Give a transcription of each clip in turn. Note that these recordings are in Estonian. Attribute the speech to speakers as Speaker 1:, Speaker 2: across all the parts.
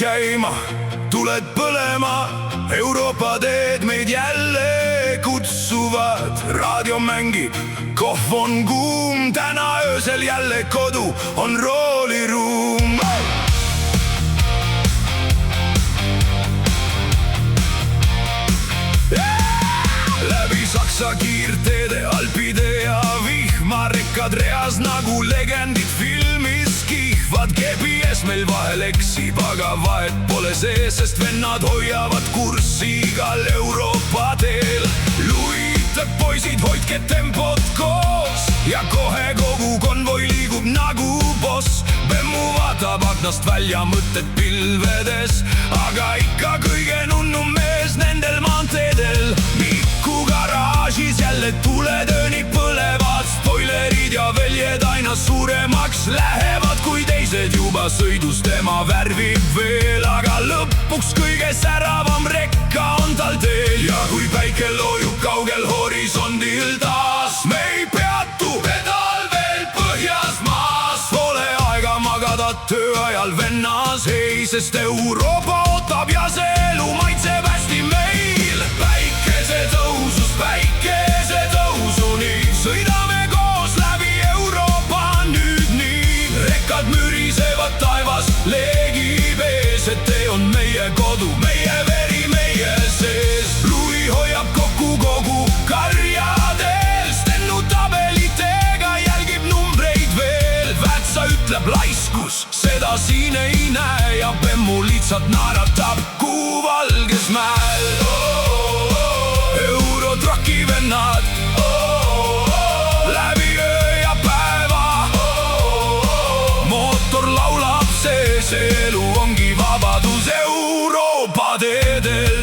Speaker 1: käima, tuled põlema, Euroopa teed meid jälle kutsuvad. Raadio mängib, kohv on kuum, täna öösel jälle kodu on rooliruum. Läbi Saksa kiirteede, Alpide ja vihmarekkad reas nagu legendid filmis kihvad. GPS meil vahel eksib, aga vahet pole see, sest vennad hoiavad kurssi igal Euroopa teel. Luitab poisid, hoidke tempot koos ja kohe kogu konvoi liigub nagu boss. Bemmu vaatab aknast välja mõtted pilvedes, aga ikka kõige nunnum mees nendel maanteedel. Miku garaažis jälle tuletööni põlevad, spoilerid ja väljed aina suuremaks lähevad, kui teised juba sõidus tema värvib veel. Aga lõpuks kõige säravam rekka on tal teel ja kui päike loojub kaugel horisondil taas, me ei peatu, pedal veel põhjas maas. Pole aega magada tööajal vennas, ei, sest Euroopa ootab ja see elu maitseb hästi meil. Päikesetõusust päikesetõusuni sõidame koos läbi Euroopa nüüd nii. Rekkad mürisevad taevas, leegib ees, et tee on meie kodu, meie veri meie sees. Lui hoiab kokku kogu karjadel, Stennu tabelitega jälgib numbreid veel. Vätsa ütleb laiskus, seda siin ei näe ja Bemmu lihtsalt naeratab kuu valges mäel. Eurotraki vennad, läbi öö ja päeva, mootor laulab, see elu ongi vabadus Euroopa teedel.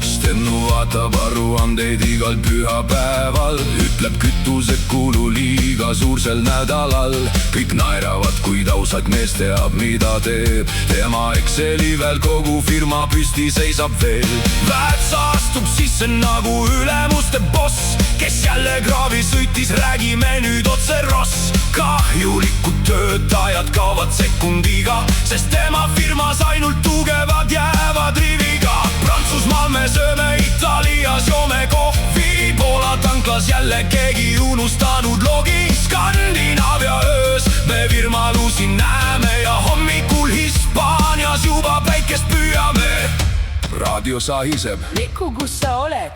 Speaker 1: Stennu vaatab aruandeid igal pühapäeval, ütleb kütusekulu liiga suur sel nädalal. Kõik naeravad, kuid ausalt mees teab, mida teeb. Tema Exceli veel kogu firma püsti seisab veel. Vätsa astub sisse nagu ülemuste boss, kes jälle kraavi sõitis, räägime nüüd otse ross. Kahjulikud töötajad kaovad sekundiga, sest tema firmas ainult tugevad jäävad riviga. Prantsusmaal me sööme, Itaalias joome kohvi, Poola tanklas jälle keegi unustanud logi. Skandinaavia öös me virmalusi näeme ja hommikul Hispaanias juba päikest püüame. Raadio sahiseb.
Speaker 2: Miku, kus sa oled?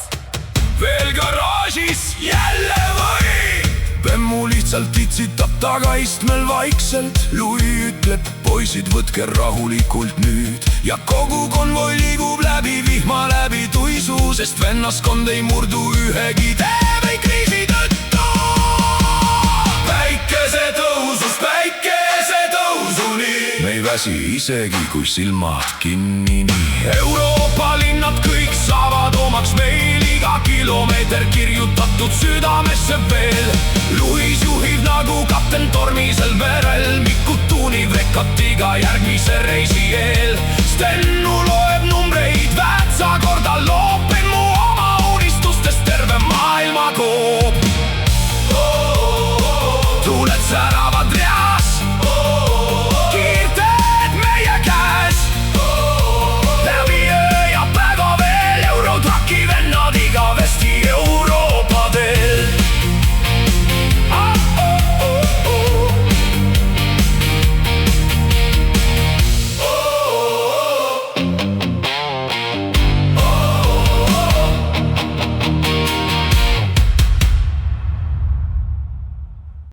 Speaker 1: Veel garaažis jälle või? Bemmu lihtsalt titsitab tagaistmel vaikselt. Lui ütleb, poisid, võtke rahulikult nüüd. Ja kogu konvoi liigub läbi vihma, läbi tuisu, sest vennaskond ei murdu ühegi tee või kriisi tõttu. Päikesetõusust päikesetõusuni me ei väsi isegi, kui silmad kinni nii. Euroopa linnad kõik saavad omaks meil, iga kilomeeter kirjutatud südamesse veel. Luis juhib nagu kapten tormisel merel, Mikut tuunib rekatiga järgmise reisi eel. Stennu loeb numbreid